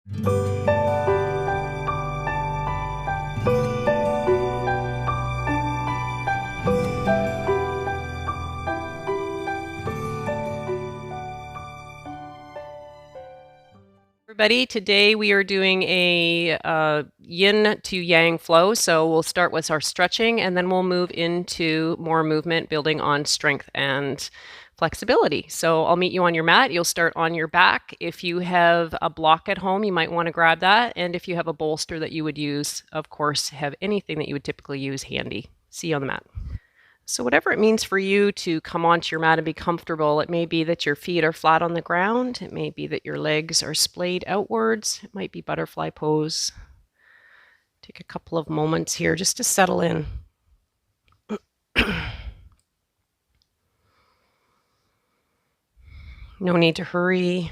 Everybody, today we are doing a yin to yang flow. So we'll start with our stretching and then we'll move into more movement, building on strength and flexibility. So I'll meet you on your mat. You'll start on your back. If you have a block at home, you might want to grab that. And if you have a bolster that you would use, of course, have anything that you would typically use handy. See you on the mat. So whatever it means for you to come onto your mat and be comfortable, it may be that your feet are flat on the ground. It may be that your legs are splayed outwards. It might be butterfly pose. Take a couple of moments here just to settle in. No need to hurry.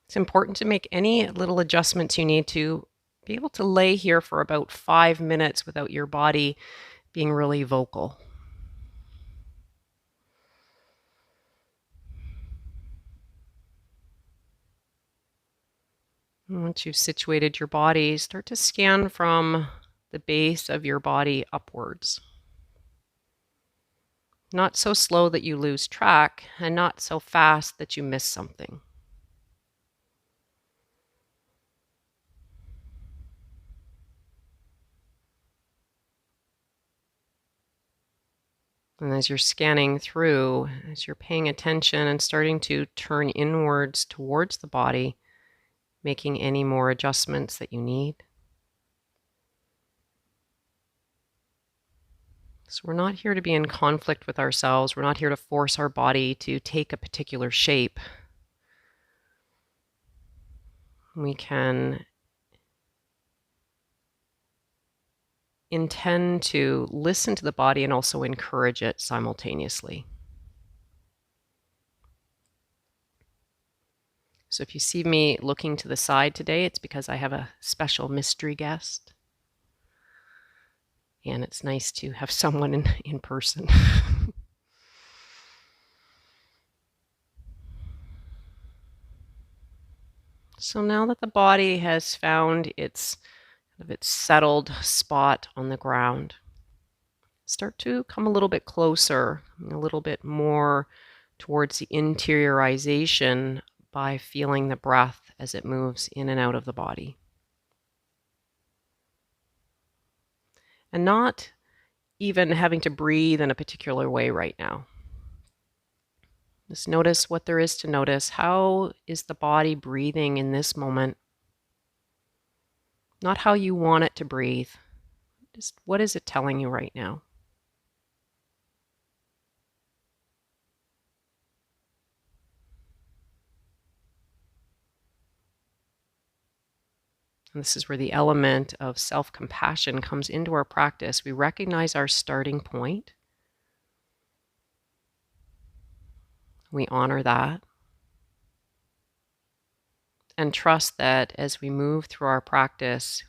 It's important to make any little adjustments you need to be able to lay here for about 5 minutes without your body being really vocal. Once you've situated your body, start to scan from the base of your body upwards. Not so slow that you lose track, and not so fast that you miss something. And as you're scanning through, as you're paying attention and starting to turn inwards towards the body, making any more adjustments that you need. So we're not here to be in conflict with ourselves. We're not here to force our body to take a particular shape. We can intend to listen to the body and also encourage it simultaneously. So if you see me looking to the side today, it's because I have a special mystery guest. And it's nice to have someone in person. So now that the body has found its settled spot on the ground, start to come a little bit closer, a little bit more towards the interiorization by feeling the breath as it moves in and out of the body. And not even having to breathe in a particular way right now. Just notice what there is to notice. How is the body breathing in this moment? Not how you want it to breathe. Just what is it telling you right now? And this is where the element of self-compassion comes into our practice. We recognize our starting point. We honor that. And trust that as we move through our practice,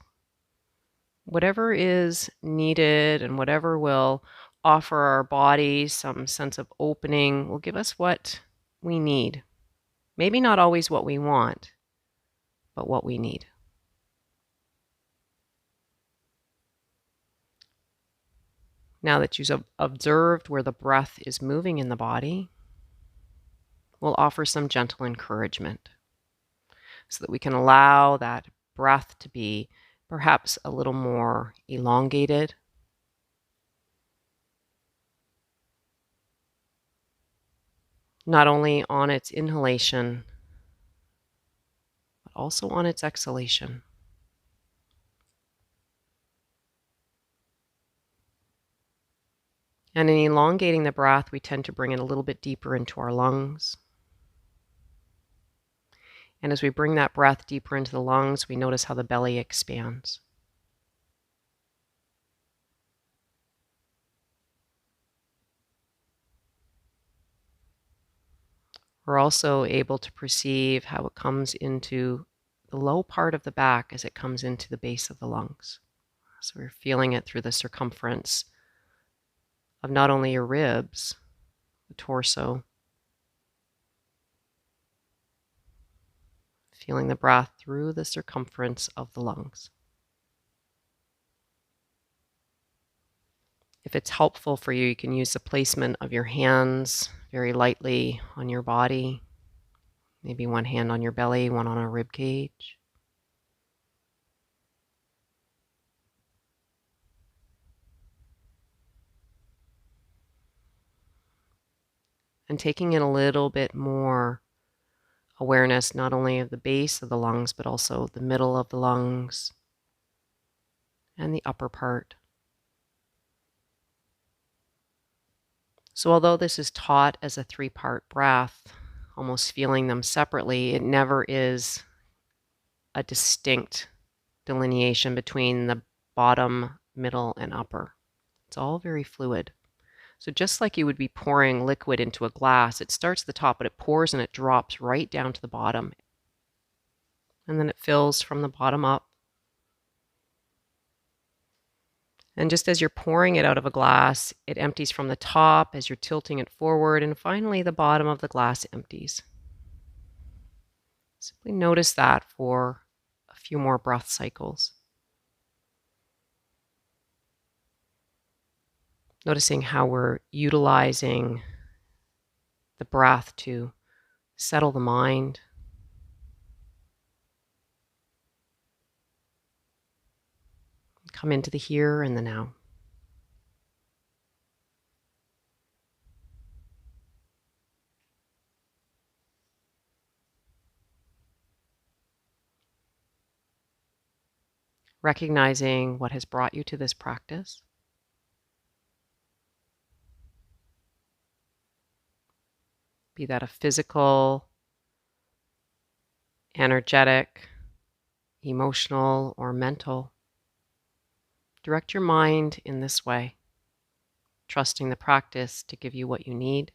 whatever is needed and whatever will offer our body some sense of opening will give us what we need. Maybe not always what we want, but what we need. Now that you've observed where the breath is moving in the body, we'll offer some gentle encouragement so that we can allow that breath to be perhaps a little more elongated. Not only on its inhalation, but also on its exhalation. And in elongating the breath, we tend to bring it a little bit deeper into our lungs. And as we bring that breath deeper into the lungs, we notice how the belly expands. We're also able to perceive how it comes into the low part of the back as it comes into the base of the lungs. So we're feeling it through the circumference of not only your ribs, the torso, feeling the breath through the circumference of the lungs. If it's helpful for you, you can use the placement of your hands very lightly on your body. Maybe one hand on your belly, one on a rib cage. And taking in a little bit more awareness, not only of the base of the lungs, but also the middle of the lungs and the upper part. So although this is taught as a 3-part breath, almost feeling them separately, it never is a distinct delineation between the bottom, middle, and upper. It's all very fluid. So just like you would be pouring liquid into a glass, it starts at the top, but it pours and it drops right down to the bottom. And then it fills from the bottom up. And just as you're pouring it out of a glass, it empties from the top as you're tilting it forward, and finally the bottom of the glass empties. Simply notice that for a few more breath cycles. Noticing how we're utilizing the breath to settle the mind. Come into the here and the now. Recognizing what has brought you to this practice. Be that a physical, energetic, emotional, or mental. Direct your mind in this way, trusting the practice to give you what you need.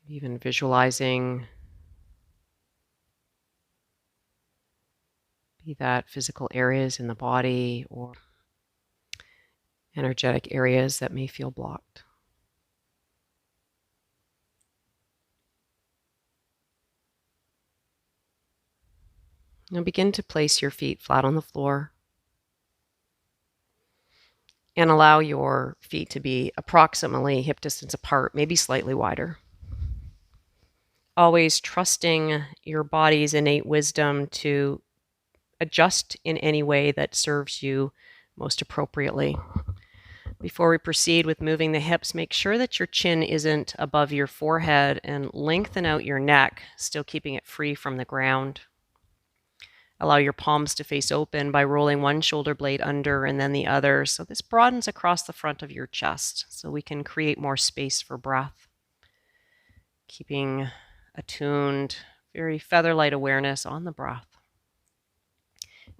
Even visualizing, be that physical areas in the body or energetic areas that may feel blocked. Now begin to place your feet flat on the floor and allow your feet to be approximately hip distance apart, maybe slightly wider. Always trusting your body's innate wisdom to adjust in any way that serves you most appropriately. Before we proceed with moving the hips, make sure that your chin isn't above your forehead and lengthen out your neck, still keeping it free from the ground. Allow your palms to face open by rolling one shoulder blade under and then the other. So this broadens across the front of your chest so we can create more space for breath. Keeping attuned, very feather-light awareness on the breath.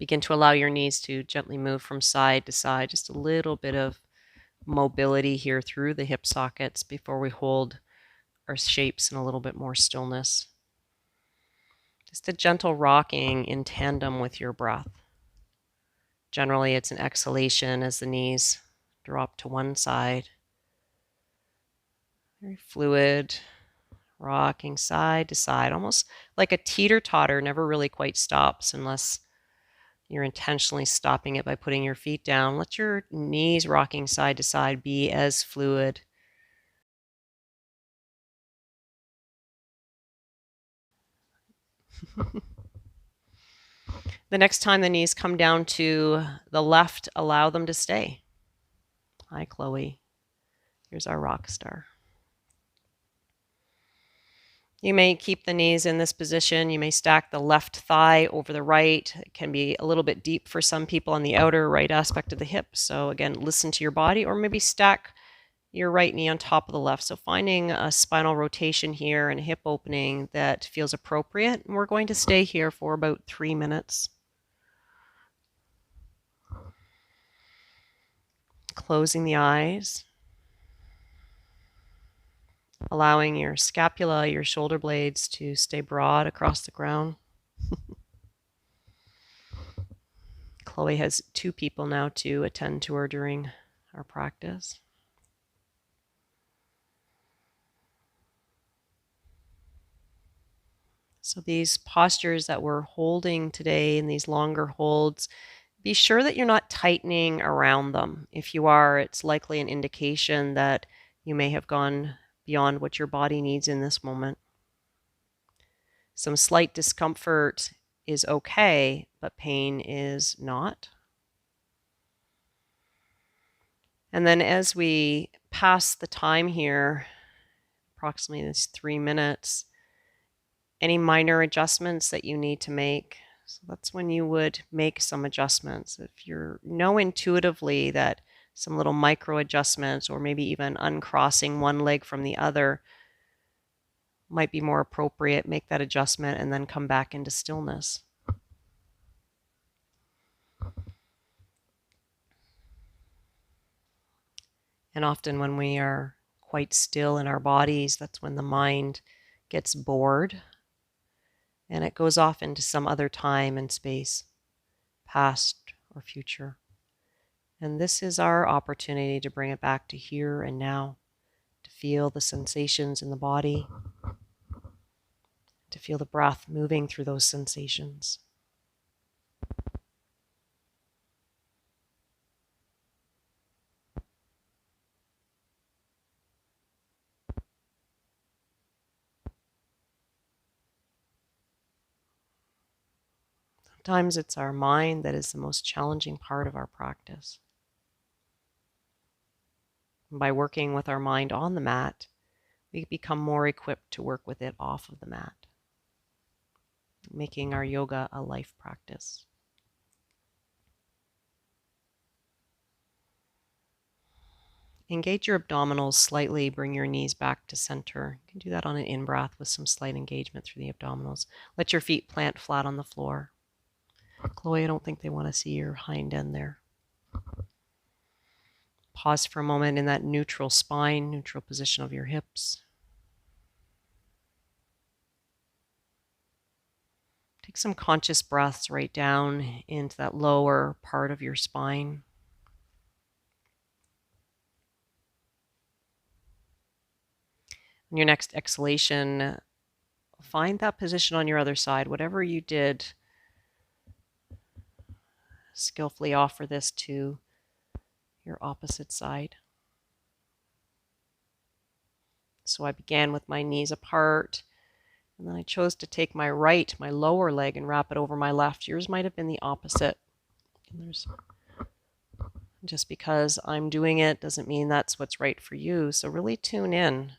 Begin to allow your knees to gently move from side to side, just a little bit of mobility here through the hip sockets before we hold our shapes in a little bit more stillness. Just a gentle rocking in tandem with your breath. Generally, it's an exhalation as the knees drop to one side. Very fluid, rocking side to side, almost like a teeter-totter, never really quite stops unless you're intentionally stopping it by putting your feet down. Let your knees rocking side to side be as fluid. The next time the knees come down to the left, allow them to stay. Hi, Chloe. Here's our rock star. You may keep the knees in this position. You may stack the left thigh over the right. It can be a little bit deep for some people on the outer right aspect of the hip. So again, listen to your body, or maybe stack your right knee on top of the left. So finding a spinal rotation here and a hip opening that feels appropriate. And we're going to stay here for about 3 minutes. Closing the eyes. Allowing your scapula, your shoulder blades to stay broad across the ground. Chloe has 2 people now to attend to her during our practice. So these postures that we're holding today and these longer holds, be sure that you're not tightening around them. If you are, it's likely an indication that you may have gone beyond what your body needs in this moment. Some slight discomfort is okay, but pain is not. And then as we pass the time here, approximately this 3 minutes, any minor adjustments that you need to make. So that's when you would make some adjustments. If you know intuitively that some little micro adjustments or maybe even uncrossing one leg from the other might be more appropriate, make that adjustment and then come back into stillness. And often when we are quite still in our bodies, that's when the mind gets bored and it goes off into some other time and space, past or future. And this is our opportunity to bring it back to here and now, to feel the sensations in the body, to feel the breath moving through those sensations. Sometimes it's our mind that is the most challenging part of our practice. And by working with our mind on the mat, we become more equipped to work with it off of the mat, making our yoga a life practice. Engage your abdominals slightly, bring your knees back to center. You can do that on an in-breath with some slight engagement through the abdominals. Let your feet plant flat on the floor. Chloe, I don't think they want to see your hind end there. Pause for a moment in that neutral spine, neutral position of your hips. Take some conscious breaths right down into that lower part of your spine. On your next exhalation, find that position on your other side. Whatever you did, skillfully offer this to your opposite side. So I began with my knees apart, and then I chose to take my right, my lower leg, and wrap it over my left. Yours might have been the opposite. Just because I'm doing it doesn't mean that's what's right for you. So really tune in.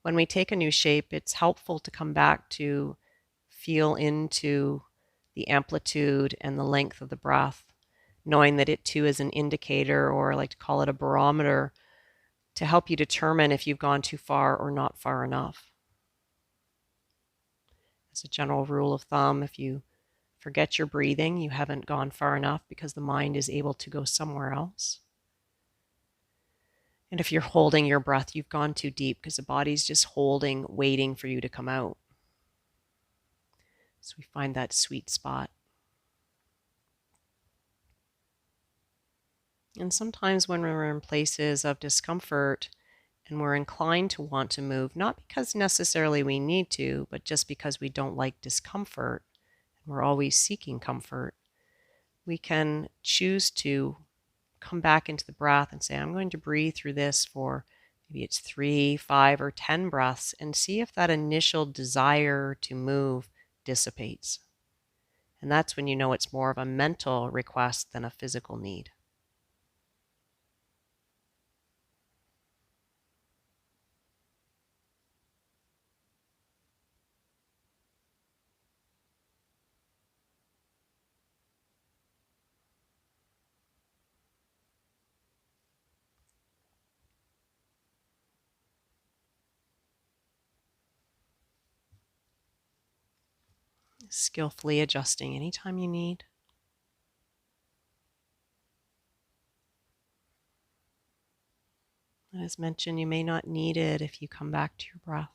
When we take a new shape, it's helpful to come back to feel into the amplitude and the length of the breath, knowing that it too is an indicator, or I like to call it a barometer, to help you determine if you've gone too far or not far enough. As a general rule of thumb, if you forget your breathing, you haven't gone far enough because the mind is able to go somewhere else. And if you're holding your breath, you've gone too deep because the body's just holding, waiting for you to come out. So we find that sweet spot. And sometimes when we're in places of discomfort and we're inclined to want to move, not because necessarily we need to, but just because we don't like discomfort, and we're always seeking comfort, we can choose to come back into the breath and say, I'm going to breathe through this for maybe it's 3, 5, or 10 breaths, and see if that initial desire to move dissipates. And that's when you know it's more of a mental request than a physical need. Skillfully adjusting anytime you need. And as mentioned, you may not need it if you come back to your breath.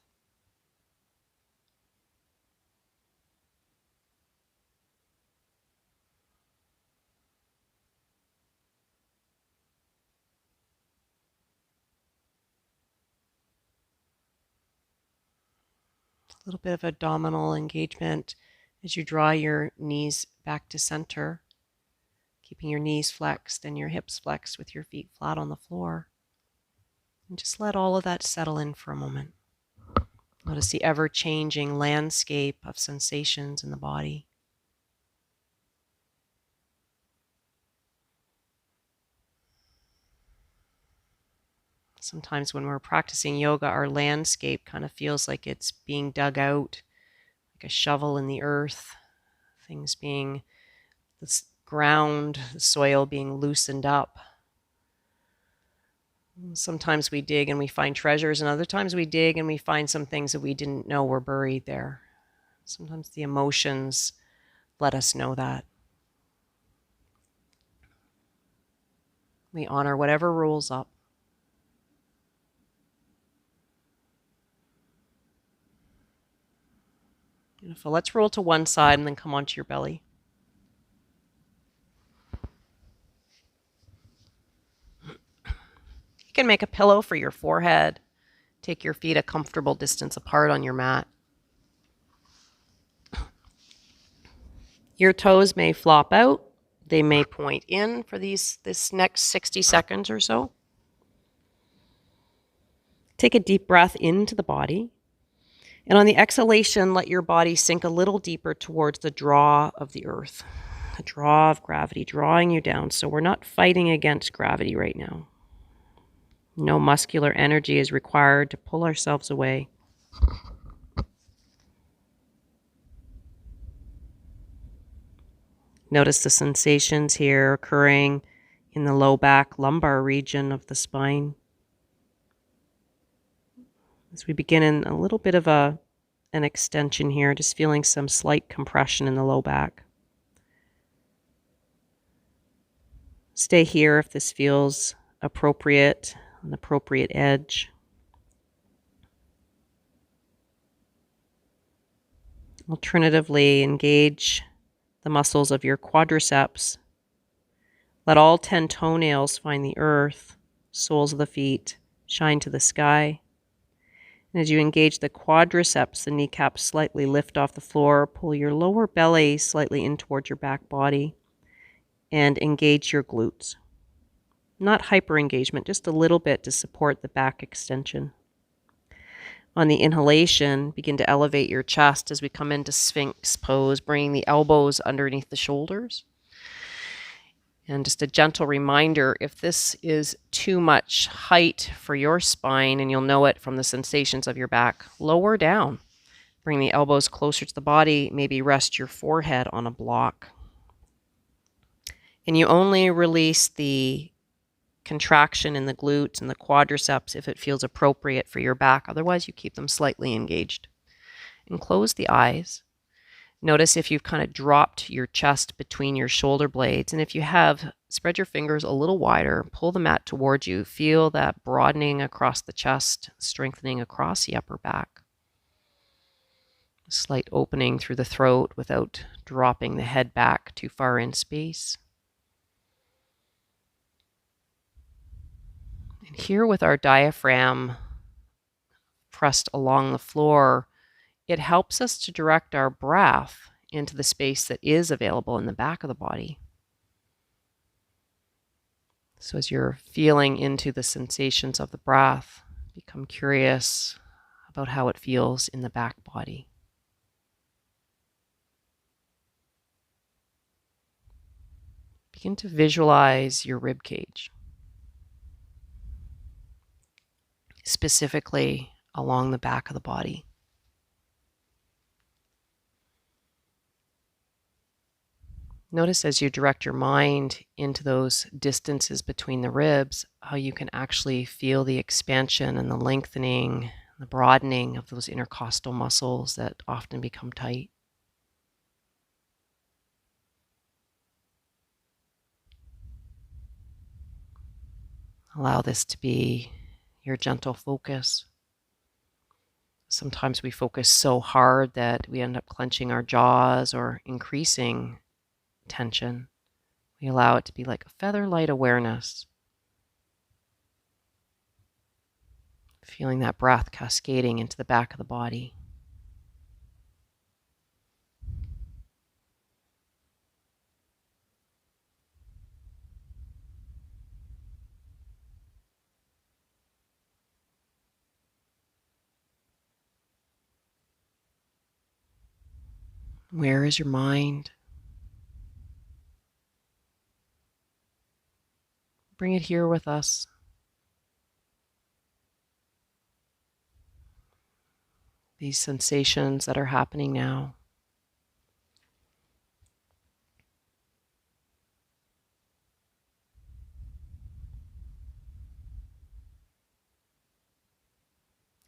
A little bit of abdominal engagement as you draw your knees back to center, keeping your knees flexed and your hips flexed with your feet flat on the floor. And just let all of that settle in for a moment. Notice the ever-changing landscape of sensations in the body. Sometimes when we're practicing yoga, our landscape kind of feels like it's being dug out, like a shovel in the earth, things being, the ground, the soil being loosened up. Sometimes we dig and we find treasures, and other times we dig and we find some things that we didn't know were buried there. Sometimes the emotions let us know that. We honor whatever rolls up. Beautiful. Let's roll to one side and then come onto your belly. You can make a pillow for your forehead. Take your feet a comfortable distance apart on your mat. Your toes may flop out. They may point in for this next 60 seconds or so. Take a deep breath into the body. And on the exhalation, let your body sink a little deeper towards the draw of the earth, the draw of gravity, drawing you down. So we're not fighting against gravity right now. No muscular energy is required to pull ourselves away. Notice the sensations here occurring in the low back, lumbar region of the spine. As we begin in a little bit of an extension here, just feeling some slight compression in the low back. Stay here if this feels appropriate, an appropriate edge. Alternatively, engage the muscles of your quadriceps. Let all 10 toenails find the earth, soles of the feet shine to the sky. And as you engage the quadriceps, the kneecaps slightly lift off the floor, pull your lower belly slightly in towards your back body, and engage your glutes. Not hyper engagement, just a little bit to support the back extension. On the inhalation, begin to elevate your chest as we come into Sphinx Pose, bringing the elbows underneath the shoulders. And just a gentle reminder, if this is too much height for your spine, and you'll know it from the sensations of your back, lower down. Bring the elbows closer to the body, maybe rest your forehead on a block. And you only release the contraction in the glutes and the quadriceps if it feels appropriate for your back. Otherwise, you keep them slightly engaged. And close the eyes. Notice if you've kind of dropped your chest between your shoulder blades. And if you have, spread your fingers a little wider, pull the mat towards you. Feel that broadening across the chest, strengthening across the upper back. A slight opening through the throat without dropping the head back too far in space. And here with our diaphragm pressed along the floor, it helps us to direct our breath into the space that is available in the back of the body. So as you're feeling into the sensations of the breath, become curious about how it feels in the back body. Begin to visualize your rib cage, specifically along the back of the body. Notice as you direct your mind into those distances between the ribs, how you can actually feel the expansion and the lengthening, the broadening of those intercostal muscles that often become tight. Allow this to be your gentle focus. Sometimes we focus so hard that we end up clenching our jaws or increasing tension. We allow it to be like a feather-light awareness. Feeling that breath cascading into the back of the body. Where is your mind? Bring it here with us. These sensations that are happening now.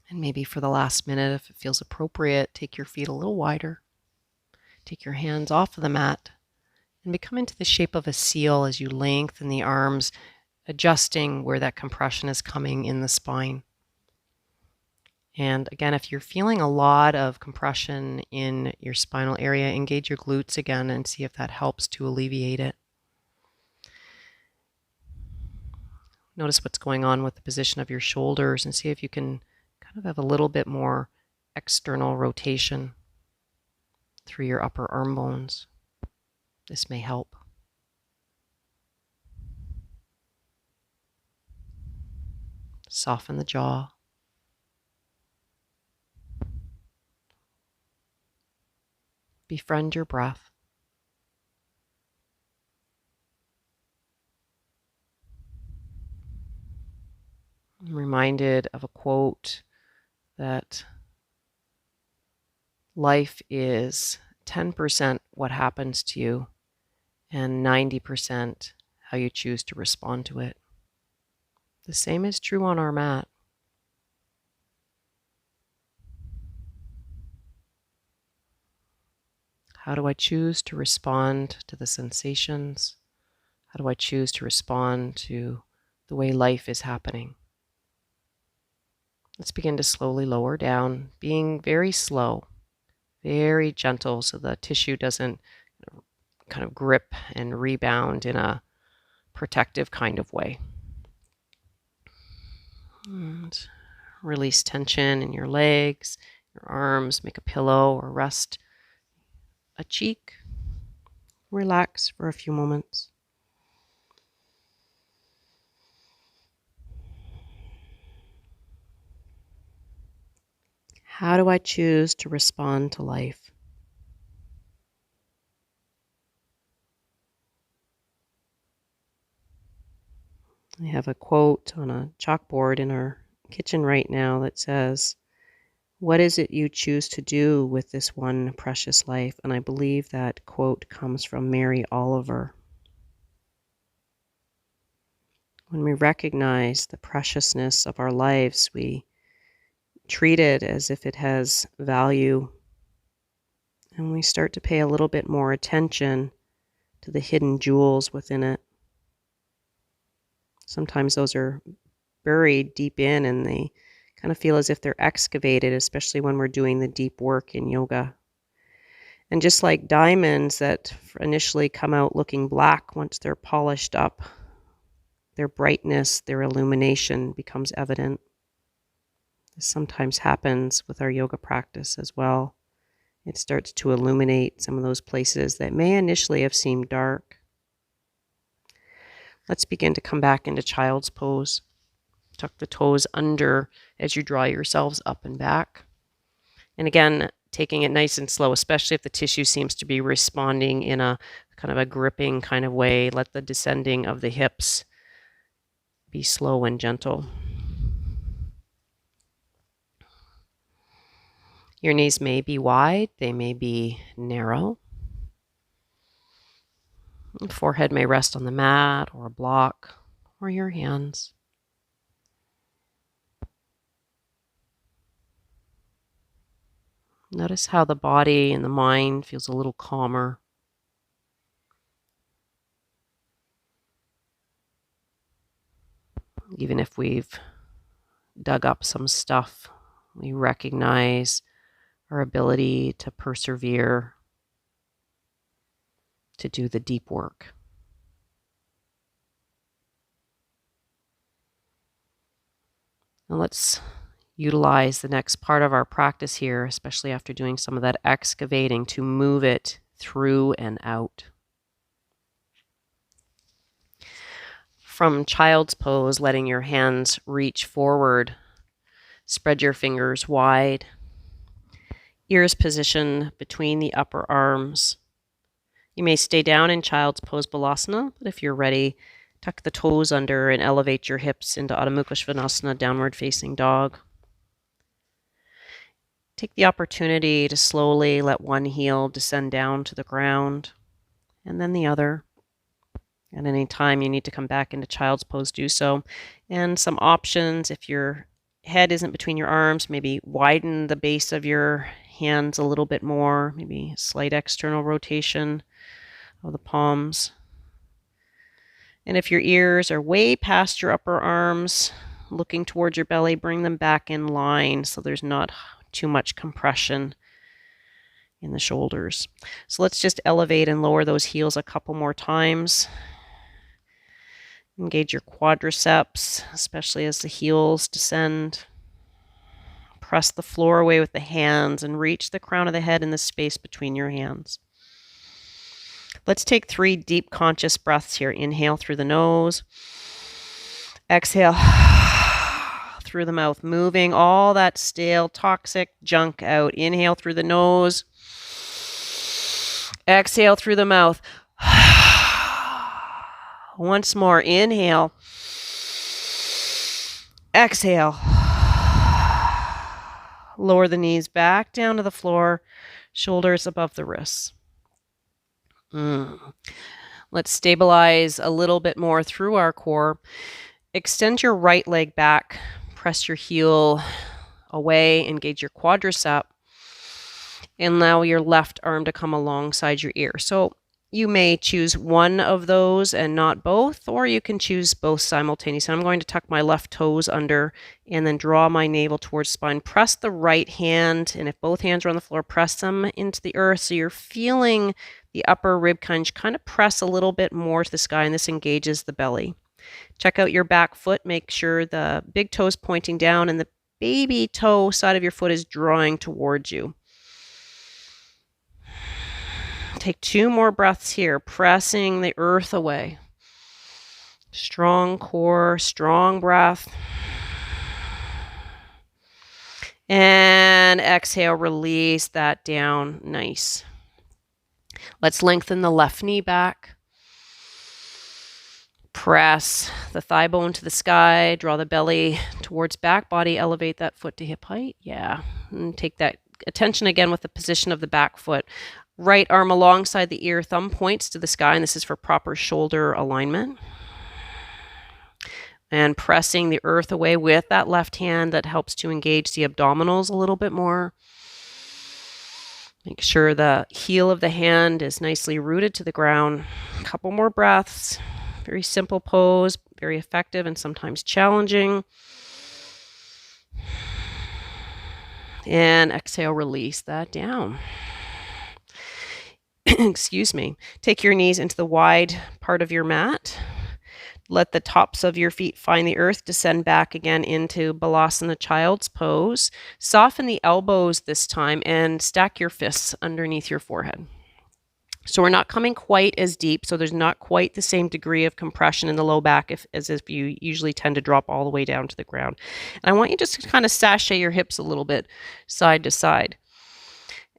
And maybe for the last minute, if it feels appropriate, take your feet a little wider. Take your hands off of the mat and become into the shape of a seal as you lengthen the arms, adjusting where that compression is coming in the spine. And again, if you're feeling a lot of compression in your spinal area, engage your glutes again and see if that helps to alleviate it. Notice what's going on with the position of your shoulders and see if you can kind of have a little bit more external rotation through your upper arm bones. This may help. Soften the jaw. Befriend your breath. I'm reminded of a quote that life is 10% what happens to you and 90% how you choose to respond to it. The same is true on our mat. How do I choose to respond to the sensations? How do I choose to respond to the way life is happening? Let's begin to slowly lower down, being very slow, very gentle so the tissue doesn't kind of grip and rebound in a protective kind of way. And release tension in your legs, your arms, make a pillow or rest a cheek. Relax for a few moments. How do I choose to respond to life? I have a quote on a chalkboard in our kitchen right now that says, "What is it you choose to do with this one precious life?" And I believe that quote comes from Mary Oliver. When we recognize the preciousness of our lives, we treat it as if it has value, and we start to pay a little bit more attention to the hidden jewels within it. Sometimes those are buried deep in and they kind of feel as if they're excavated, especially when we're doing the deep work in yoga. And just like diamonds that initially come out looking black, once they're polished up, their brightness, their illumination becomes evident. This sometimes happens with our yoga practice as well. It starts to illuminate some of those places that may initially have seemed dark. Let's begin to come back into child's pose. Tuck the toes under as you draw yourselves up and back. And again, taking it nice and slow, especially if the tissue seems to be responding in a kind of a gripping kind of way. Let the descending of the hips be slow and gentle. Your knees may be wide, they may be narrow. Forehead may rest on the mat or a block or your hands. Notice how the body and the mind feels a little calmer. Even if we've dug up some stuff, we recognize our ability to persevere, to do the deep work. Now let's utilize the next part of our practice here, especially after doing some of that excavating, to move it through and out. From child's pose, letting your hands reach forward, spread your fingers wide. Ears position between the upper arms. You may stay down in Child's Pose Balasana, but if you're ready, tuck the toes under and elevate your hips into Adho Mukha Svanasana, downward facing dog. Take the opportunity to slowly let one heel descend down to the ground, and then the other. At any time you need to come back into Child's Pose, do so. And some options, if your head isn't between your arms, maybe widen the base of your hands a little bit more, maybe slight external rotation of the palms. And if your ears are way past your upper arms, looking towards your belly, bring them back in line so there's not too much compression in the shoulders. So let's just elevate and lower those heels a couple more times. Engage your quadriceps, especially as the heels descend. Press the floor away with the hands and reach the crown of the head in the space between your hands. Let's take 3 deep conscious breaths here. Inhale through the nose. Exhale through the mouth, moving all that stale, toxic junk out. Inhale through the nose. Exhale through the mouth. Once more, inhale. Exhale. Lower the knees back down to the floor, shoulders above the wrists. Let's stabilize a little bit more through our core. Extend your right leg back, press your heel away, engage your quadricep, and allow your left arm to come alongside your ear. So you may choose one of those and not both, or you can choose both simultaneously. I'm going to tuck my left toes under and then draw my navel towards spine. Press the right hand, and if both hands are on the floor, press them into the earth so you're feeling the upper rib cage kind of press a little bit more to the sky, and this engages the belly. Check out your back foot. Make sure the big toe is pointing down and the baby toe side of your foot is drawing towards you. Take 2 more breaths here, pressing the earth away. Strong core, strong breath. And exhale, release that down. Nice. Let's lengthen the left knee back. Press the thigh bone to the sky. Draw the belly towards back body. Elevate that foot to hip height. Yeah. And take that attention again with the position of the back foot. Right arm alongside the ear, thumb points to the sky, and this is for proper shoulder alignment. And pressing the earth away with that left hand, that helps to engage the abdominals a little bit more. Make sure the heel of the hand is nicely rooted to the ground. A couple more breaths. Very simple pose, very effective and sometimes challenging. And exhale, release that down. Excuse me. Take your knees into the wide part of your mat. Let the tops of your feet find the earth. Descend back again into Balasana, Child's Pose. Soften the elbows this time and stack your fists underneath your forehead. So we're not coming quite as deep, so there's not quite the same degree of compression in the low back as if you usually tend to drop all the way down to the ground. And I want you just to kind of sashay your hips a little bit side to side.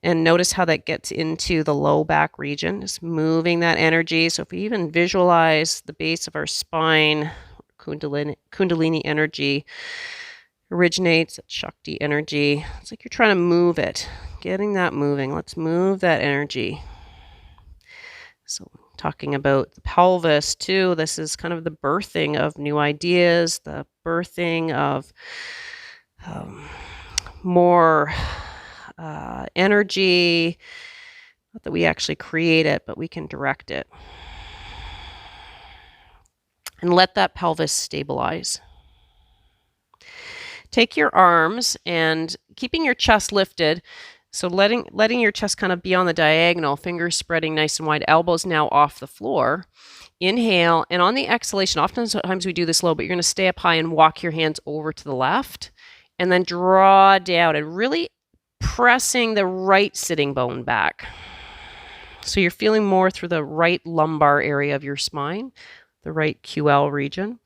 And notice how that gets into the low back region, just moving that energy. So if we even visualize the base of our spine, Kundalini energy originates, Shakti energy. It's like you're trying to move it, getting that moving. Let's move that energy. So talking about the pelvis too, this is kind of the birthing of new ideas, the birthing of more energy. Not that we actually create it, but we can direct it. And let that pelvis stabilize. Take your arms and keeping your chest lifted, so letting your chest kind of be on the diagonal, fingers spreading nice and wide, elbows now off the floor. Inhale, and on the exhalation, oftentimes we do this low, but you're going to stay up high and walk your hands over to the left, and then draw down and really pressing the right sitting bone back. So you're feeling more through the right lumbar area of your spine, the right QL region.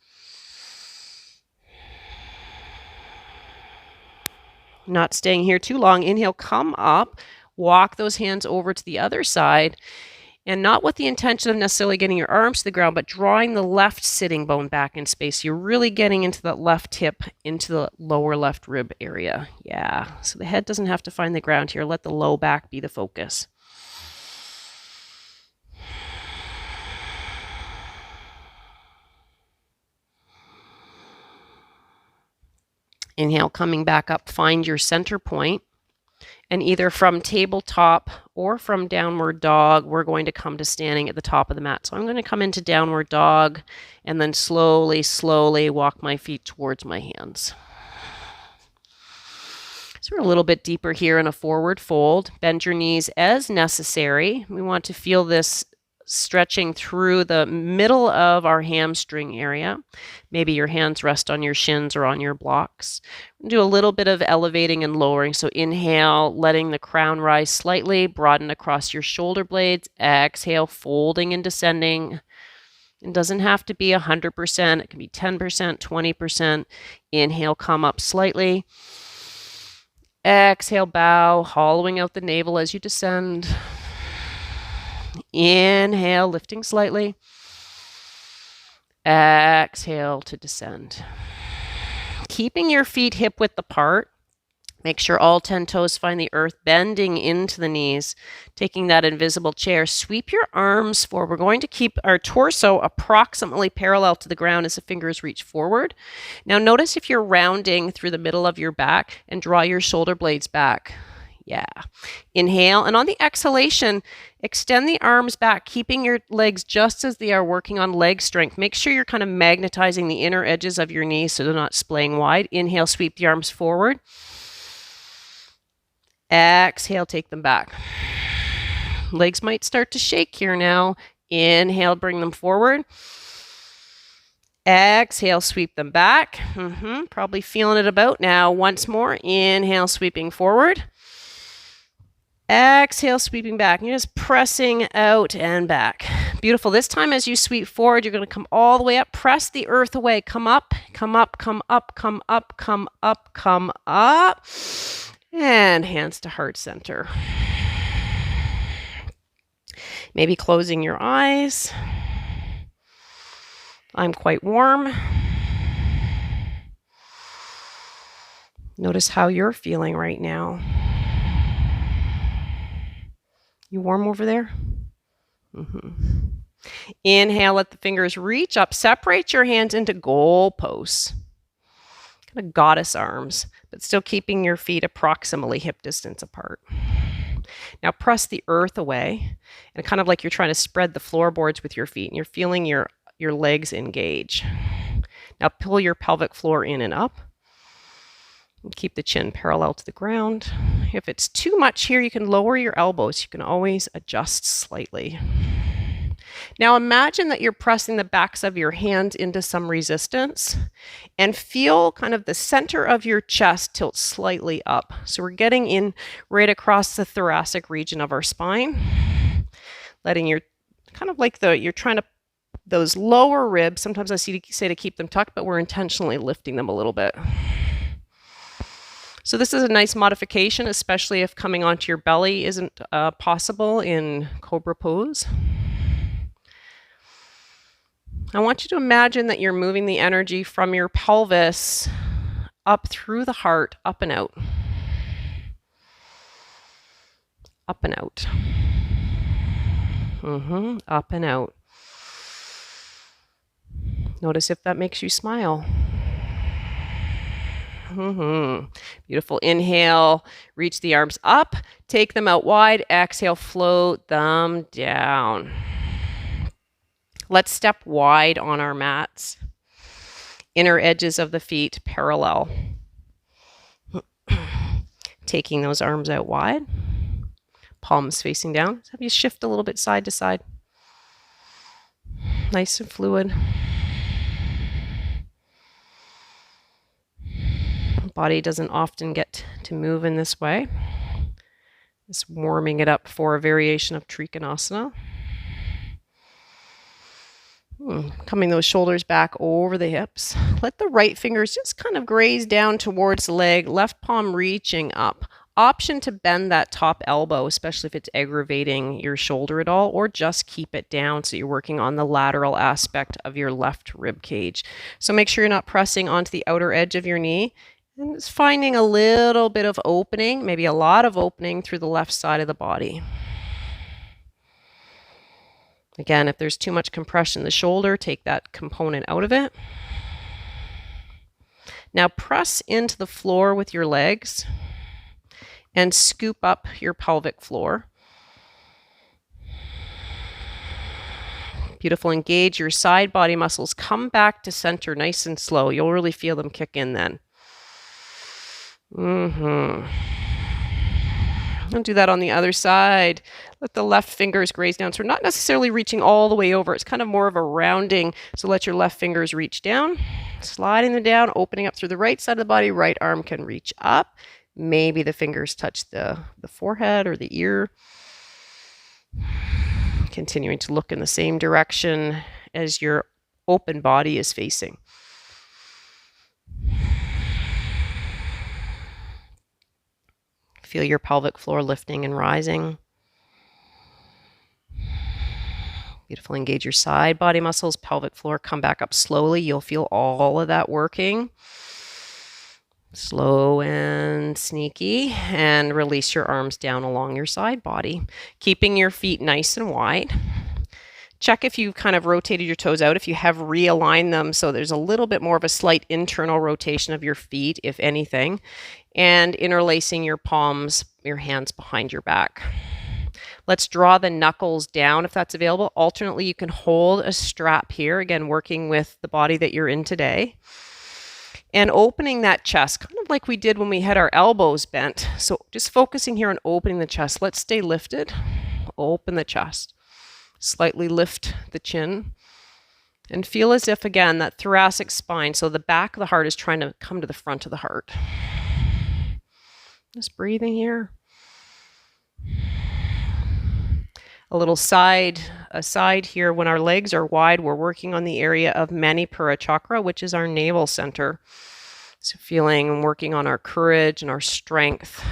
Not staying here too long. Inhale, come up, walk those hands over to the other side, and not with the intention of necessarily getting your arms to the ground, but drawing the left sitting bone back in space. You're really getting into that left hip, into the lower left rib area. Yeah, so the head doesn't have to find the ground here. Let the low back be the focus. Inhale, coming back up, find your center point. And either from tabletop or from downward dog, we're going to come to standing at the top of the mat. So I'm going to come into downward dog and then slowly, slowly walk my feet towards my hands. So we're a little bit deeper here in a forward fold. Bend your knees as necessary. We want to feel this stretching through the middle of our hamstring area. Maybe your hands rest on your shins or on your blocks. Do a little bit of elevating and lowering. So inhale, letting the crown rise slightly, broaden across your shoulder blades. Exhale, folding and descending. It doesn't have to be 100%. It can be 10%, 20%. Inhale, come up slightly. Exhale, bow, hollowing out the navel as you descend. Inhale, lifting slightly. Exhale to descend. Keeping your feet hip width apart. Make sure all 10 toes find the earth, bending into the knees, taking that invisible chair. Sweep your arms forward. We're going to keep our torso approximately parallel to the ground as the fingers reach forward. Now notice if you're rounding through the middle of your back and draw your shoulder blades back. Yeah. Inhale, and on the exhalation, extend the arms back, keeping your legs just as they are, working on leg strength. Make sure you're kind of magnetizing the inner edges of your knees so they're not splaying wide. Inhale, sweep the arms forward. Exhale, take them back. Legs might start to shake here now. Inhale, bring them forward. Exhale, sweep them back. Probably feeling it about now. Once more, inhale, sweeping forward. Exhale, sweeping back. You're just pressing out and back. Beautiful. This time as you sweep forward, you're going to come all the way up. Press the earth away. Come up, come up, come up, come up, come up, come up. And hands to heart center. Maybe closing your eyes. I'm quite warm. Notice how you're feeling right now. You warm over there? Inhale, let the fingers reach up. Separate your hands into goalposts. Kind of goddess arms, but still keeping your feet approximately hip distance apart. Now press the earth away, and kind of like you're trying to spread the floorboards with your feet, and you're feeling your legs engage. Now pull your pelvic floor in and up. And keep the chin parallel to the ground. If it's too much here, you can lower your elbows. You can always adjust slightly. Now imagine that you're pressing the backs of your hands into some resistance and feel kind of the center of your chest tilt slightly up. So we're getting in right across the thoracic region of our spine. Letting your, kind of like you're trying to, those lower ribs, sometimes I say to keep them tucked, but we're intentionally lifting them a little bit. So this is a nice modification, especially if coming onto your belly isn't possible in Cobra Pose. I want you to imagine that you're moving the energy from your pelvis up through the heart, up and out. Up and out. Up and out. Notice if that makes you smile. Beautiful. Inhale, reach the arms up, take them out wide. Exhale, float them down. Let's step wide on our mats. Inner edges of the feet parallel. Taking those arms out wide. Palms facing down. Let's have you shift a little bit side to side. Nice and fluid. Body doesn't often get to move in this way. Just warming it up for a variation of Trikonasana. Coming those shoulders back over the hips. Let the right fingers just kind of graze down towards the leg, left palm reaching up. Option to bend that top elbow, especially if it's aggravating your shoulder at all, or just keep it down so you're working on the lateral aspect of your left rib cage. So make sure you're not pressing onto the outer edge of your knee, and just finding a little bit of opening, maybe a lot of opening through the left side of the body. Again, if there's too much compression in the shoulder, take that component out of it. Now press into the floor with your legs and scoop up your pelvic floor. Beautiful. Engage your side body muscles. Come back to center nice and slow. You'll really feel them kick in then. And do that on the other side. Let the left fingers graze down. So we're not necessarily reaching all the way over. It's kind of more of a rounding. So let your left fingers reach down, sliding them down, opening up through the right side of the body. Right arm can reach up. Maybe the fingers touch the forehead or the ear. Continuing to look in the same direction as your open body is facing. Feel your pelvic floor lifting and rising. Beautiful. Engage your side body muscles, pelvic floor. Come back up slowly. You'll feel all of that working. Slow and sneaky. And release your arms down along your side body, keeping your feet nice and wide. Check if you've kind of rotated your toes out, if you have realigned them so there's a little bit more of a slight internal rotation of your feet, if anything, and interlacing your palms, your hands behind your back. Let's draw the knuckles down if that's available. Alternately, you can hold a strap here, again, working with the body that you're in today. And opening that chest, kind of like we did when we had our elbows bent. So just focusing here on opening the chest. Let's stay lifted. Open the chest. Slightly lift the chin and feel as if, again, that thoracic spine, so the back of the heart is trying to come to the front of the heart. Just breathing here. A little aside here, when our legs are wide, we're working on the area of Manipura chakra, which is our navel center. So feeling and working on our courage and our strength,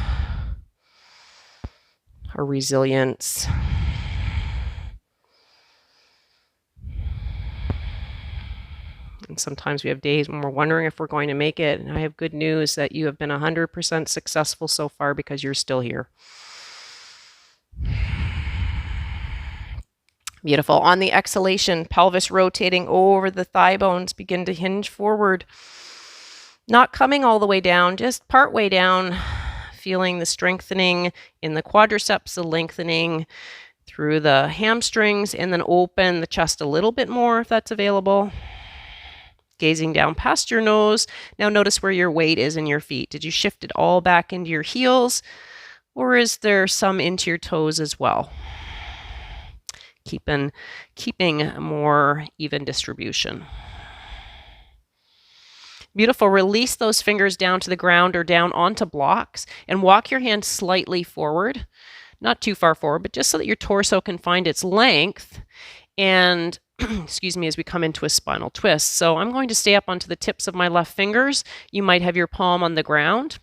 our resilience. And sometimes we have days when we're wondering if we're going to make it. And I have good news that you have been 100% successful so far because you're still here. Beautiful. On the exhalation, pelvis rotating over the thigh bones, begin to hinge forward. Not coming all the way down, just part way down, feeling the strengthening in the quadriceps, the lengthening through the hamstrings, and then open the chest a little bit more if that's available. Gazing down past your nose. Now notice where your weight is in your feet. Did you shift it all back into your heels, or is there some into your toes as well? Keeping a more even distribution. Beautiful. Release those fingers down to the ground or down onto blocks and walk your hands slightly forward. Not too far forward, but just so that your torso can find its length. And excuse me, as we come into a spinal twist. So I'm going to stay up onto the tips of my left fingers. You might have your palm on the ground.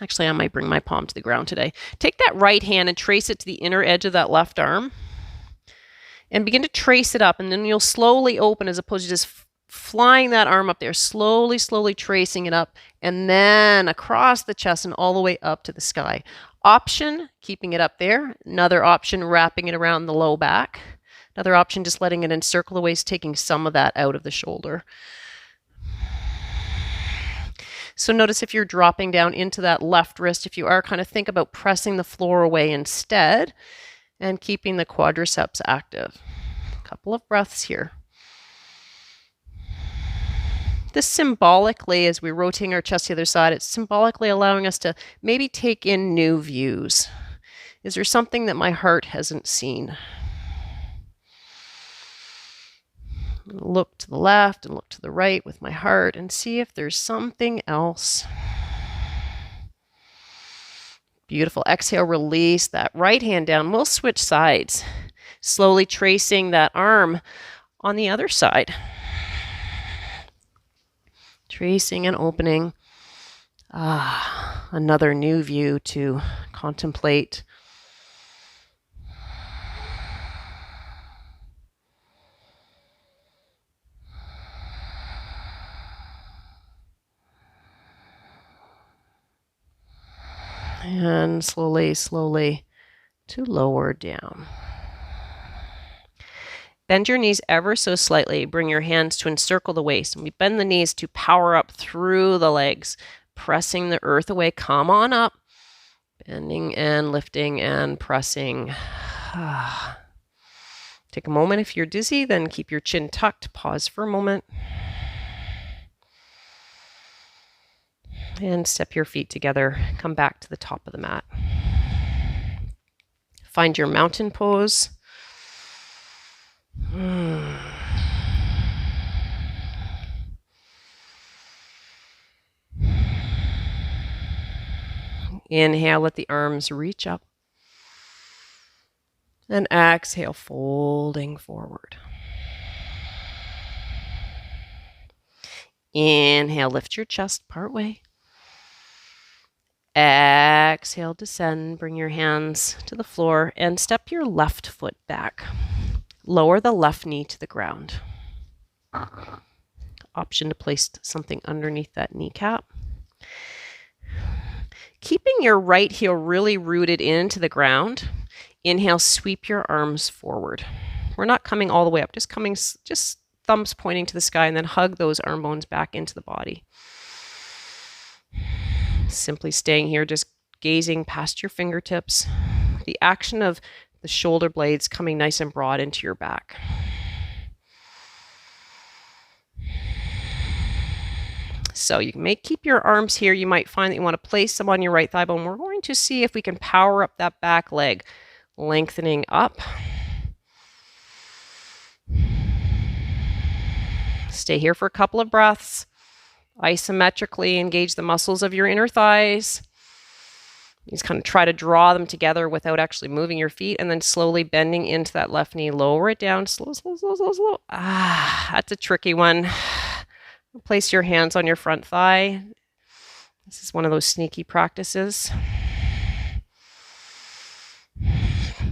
Actually, I might bring my palm to the ground today. Take that right hand and trace it to the inner edge of that left arm. And begin to trace it up. And then you'll slowly open as opposed to just flying that arm up there. Slowly, slowly tracing it up. And then across the chest and all the way up to the sky. Option, keeping it up there. Another option, wrapping it around the low back. Another option, just letting it encircle the waist, taking some of that out of the shoulder. So notice if you're dropping down into that left wrist, if you are, kind of think about pressing the floor away instead and keeping the quadriceps active. A couple of breaths here. This symbolically, as we're rotating our chest to the other side, it's symbolically allowing us to maybe take in new views. Is there something that my heart hasn't seen? Look to the left and look to the right with my heart and see if there's something else. Beautiful. Exhale, release that right hand down. We'll switch sides. Slowly tracing that arm On the other side, tracing and opening. Another new view to contemplate. And slowly, slowly to lower down. Bend your knees ever so slightly. Bring your hands to encircle the waist. And we bend the knees to power up through the legs, pressing the earth away. Come on up. Bending and lifting and pressing. Take a moment if you're dizzy, then keep your chin tucked. Pause for a moment. And step your feet together. Come back to the top of the mat. Find your mountain pose. Inhale, let the arms reach up. And exhale, folding forward. Inhale, lift your chest part way. Exhale, descend. Bring your hands to the floor and step your left foot back. Lower the left knee to the ground. Option to place something underneath that kneecap. Keeping your right heel really rooted into the ground. Inhale, sweep your arms forward. We're not coming all the way up, just thumbs pointing to the sky, and then hug those arm bones back into the body. Simply staying here, just gazing past your fingertips. The action of the shoulder blades coming nice and broad into your back. So you may keep your arms here. You might find that you want to place them on your right thigh bone. We're going to see if we can power up that back leg, lengthening up. Stay here for a couple of breaths. Isometrically engage the muscles of your inner thighs. You just kind of try to draw them together without actually moving your feet, and then slowly bending into that left knee. Lower it down. Slow, slow, slow, slow, slow. That's a tricky one. Place your hands on your front thigh. This is one of those sneaky practices.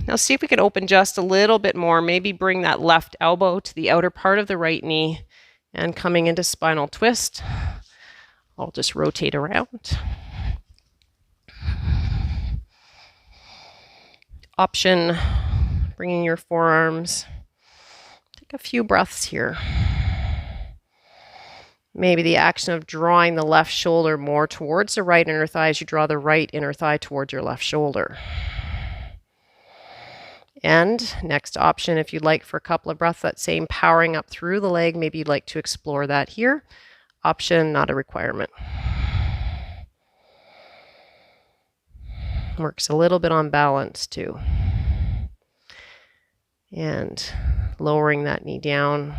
Now see if we can open just a little bit more. Maybe bring that left elbow to the outer part of the right knee and coming into spinal twist. I'll just rotate around. Option, bringing your forearms. Take a few breaths here. Maybe the action of drawing the left shoulder more towards the right inner thigh as you draw the right inner thigh towards your left shoulder. And next option, if you'd like for a couple of breaths, that same powering up through the leg, maybe you'd like to explore that here. Option, not a requirement. Works a little bit on balance too. And lowering that knee down.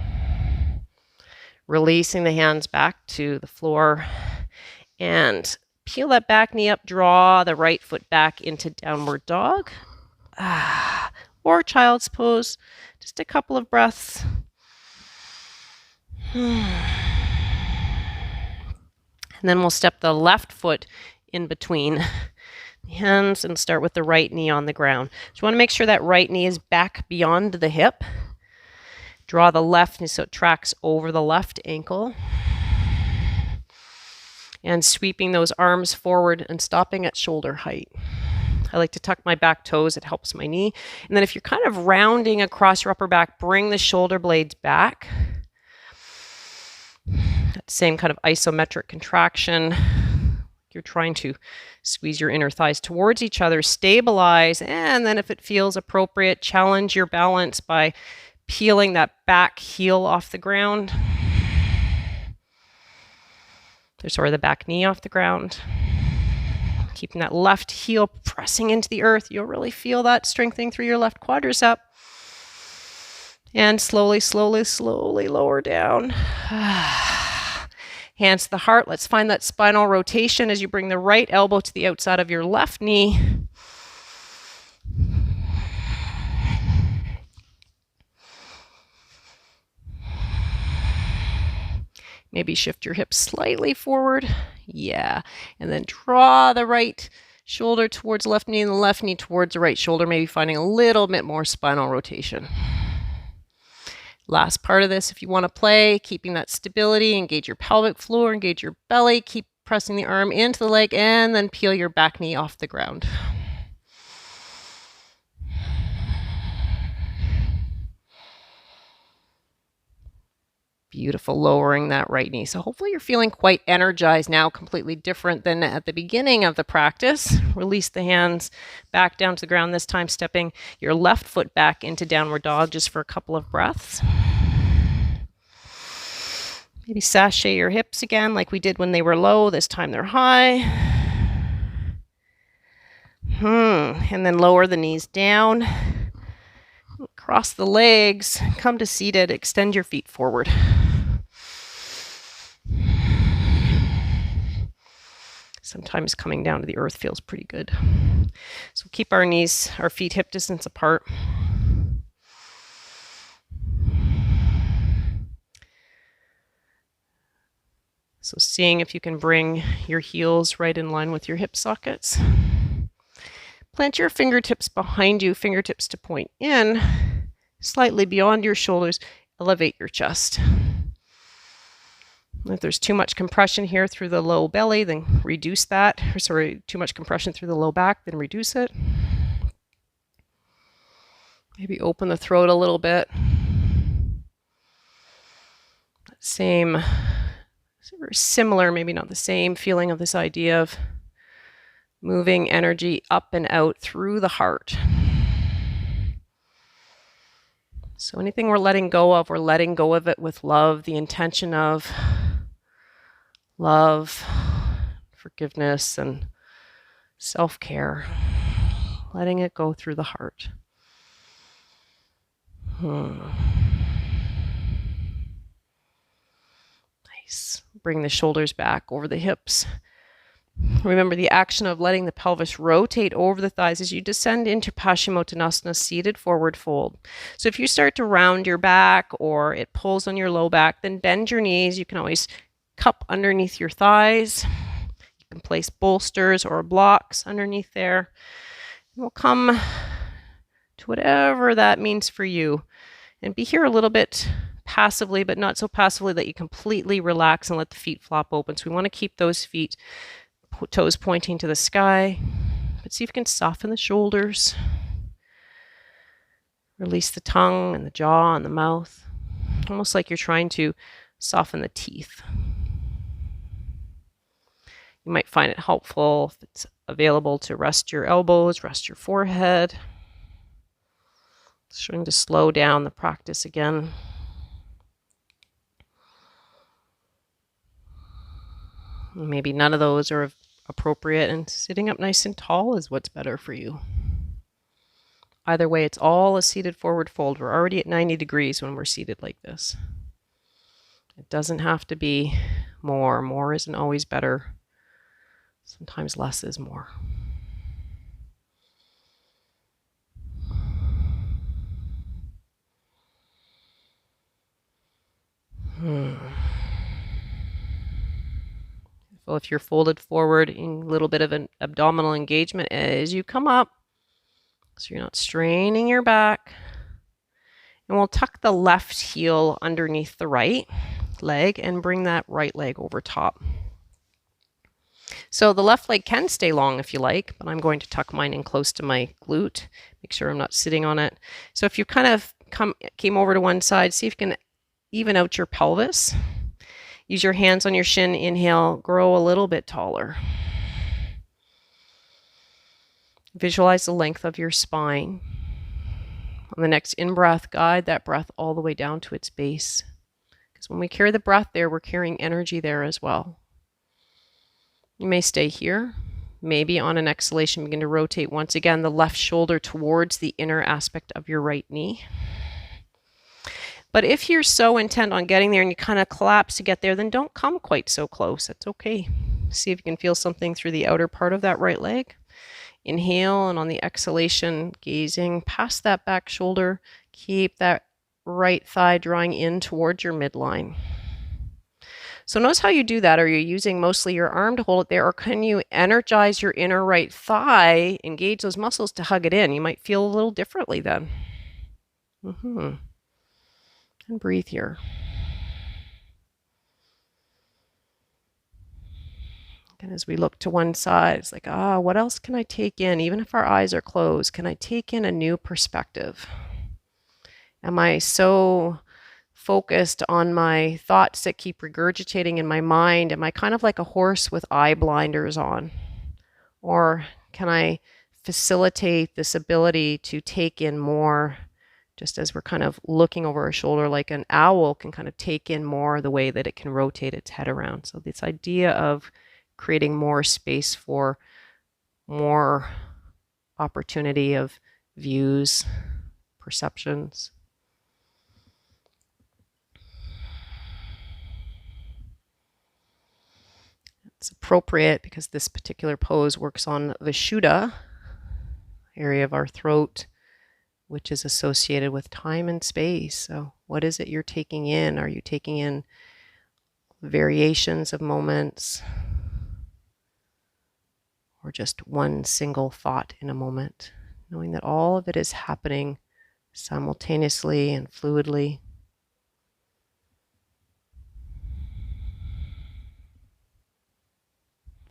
Releasing the hands back to the floor. And peel that back knee up, draw the right foot back into downward dog. Or child's pose. Just a couple of breaths. And then we'll step the left foot in between the hands and start with the right knee on the ground. So you want to make sure that right knee is back beyond the hip. Draw the left knee so it tracks over the left ankle. And sweeping those arms forward and stopping at shoulder height. I like to tuck my back toes. It helps my knee. And then if you're kind of rounding across your upper back, bring the shoulder blades back. That same kind of isometric contraction. You're trying to squeeze your inner thighs towards each other, stabilize, and then if it feels appropriate, challenge your balance by peeling that back heel off the ground. Sorry, the back knee off the ground. Keeping that left heel pressing into the earth. You'll really feel that strengthening through your left quadricep. And slowly, slowly, slowly lower down. Hands to the heart. Let's find that spinal rotation as you bring the right elbow to the outside of your left knee. Maybe shift your hips slightly forward. Yeah. And then draw the right shoulder towards the left knee and the left knee towards the right shoulder, maybe finding a little bit more spinal rotation. Last part of this, if you want to play, keeping that stability, engage your pelvic floor, engage your belly, keep pressing the arm into the leg, and then peel your back knee off the ground. Beautiful, lowering that right knee. So hopefully you're feeling quite energized now, completely different than at the beginning of the practice. Release the hands back down to the ground, this time stepping your left foot back into downward dog just for a couple of breaths. Maybe sashay your hips again like we did when they were low. This time they're high. And then lower the knees down. Cross the legs, come to seated, extend your feet forward. Sometimes coming down to the earth feels pretty good. So keep our feet hip distance apart. So seeing if you can bring your heels right in line with your hip sockets. Plant your fingertips behind you, fingertips to point in, slightly beyond your shoulders. Elevate your chest. If there's too much compression here through the low belly, then reduce that. Too much compression through the low back, then reduce it. Maybe open the throat a little bit. Same, similar, maybe not the same feeling of this idea of moving energy up and out through the heart. So anything we're letting go of, we're letting go of it with love, the intention of love, forgiveness, and self-care. Letting it go through the heart. Nice. Bring the shoulders back over the hips. Remember the action of letting the pelvis rotate over the thighs as you descend into Pashimotonasana, seated forward fold. So if you start to round your back or it pulls on your low back, then bend your knees. You can always cup underneath your thighs. You can place bolsters or blocks underneath there. And we'll come to whatever that means for you. And be here a little bit passively, but not so passively that you completely relax and let the feet flop open. So we want to keep those feet, toes pointing to the sky, but see if you can soften the shoulders. Release the tongue and the jaw and the mouth, almost like you're trying to soften the teeth. You might find it helpful if it's available to rest your elbows, rest your forehead. Starting to slow down the practice again. Maybe none of those are appropriate, and sitting up nice and tall is what's better for you. Either way, it's all a seated forward fold. We're already at 90 degrees when we're seated like this. It doesn't have to be more. More isn't always better. Sometimes less is more. Well, if you're folded forward, in a little bit of an abdominal engagement as you come up, so you're not straining your back. And we'll tuck the left heel underneath the right leg and bring that right leg over top. So the left leg can stay long if you like, but I'm going to tuck mine in close to my glute. Make sure I'm not sitting on it. So if you kind of came over to one side, see if you can even out your pelvis. Use your hands on your shin, inhale, grow a little bit taller. Visualize the length of your spine. On the next in-breath, guide that breath all the way down to its base. Because when we carry the breath there, we're carrying energy there as well. You may stay here. Maybe on an exhalation, begin to rotate once again the left shoulder towards the inner aspect of your right knee. But if you're so intent on getting there and you kind of collapse to get there, then don't come quite so close. That's okay. See if you can feel something through the outer part of that right leg. Inhale, and on the exhalation, gazing past that back shoulder, keep that right thigh drawing in towards your midline. So notice how you do that. Are you using mostly your arm to hold it there, or can you energize your inner right thigh, engage those muscles to hug it in? You might feel a little differently then. And breathe here. And as we look to one side, it's like, what else can I take in? Even if our eyes are closed, can I take in a new perspective? Am I so focused on my thoughts that keep regurgitating in my mind? Am I kind of like a horse with eye blinders on? Or can I facilitate this ability to take in more, just as we're kind of looking over our shoulder, like an owl can kind of take in more the way that it can rotate its head around. So this idea of creating more space for more opportunity of views, perceptions. It's appropriate because this particular pose works on the Vishuddha area of our throat, which is associated with time and space. So what is it you're taking in? Are you taking in variations of moments, or just one single thought in a moment, knowing that all of it is happening simultaneously and fluidly?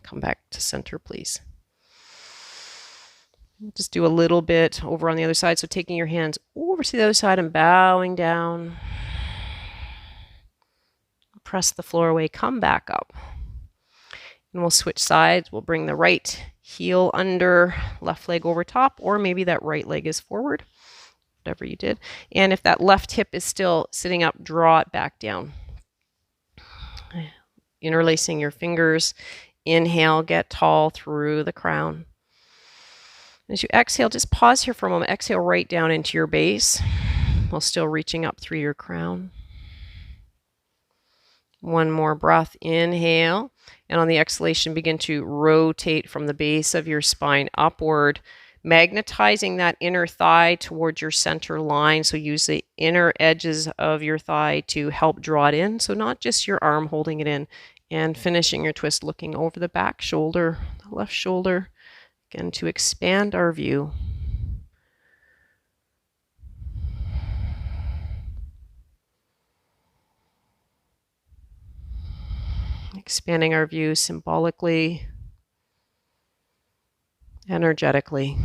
Come back to center, please. We'll just do a little bit over on the other side. So taking your hands over to the other side and bowing down. Press the floor away, come back up. And we'll switch sides. We'll bring the right heel under, left leg over top, or maybe that right leg is forward, whatever you did. And if that left hip is still sitting up, draw it back down. Interlacing your fingers. Inhale, get tall through the crown. As you exhale, just pause here for a moment. Exhale right down into your base while still reaching up through your crown. One more breath, inhale, and on the exhalation, begin to rotate from the base of your spine upward, magnetizing that inner thigh towards your center line. So use the inner edges of your thigh to help draw it in. So not just your arm holding it in. And finishing your twist, looking over the back shoulder, the left shoulder, again to expand our view. Expanding our view symbolically, energetically.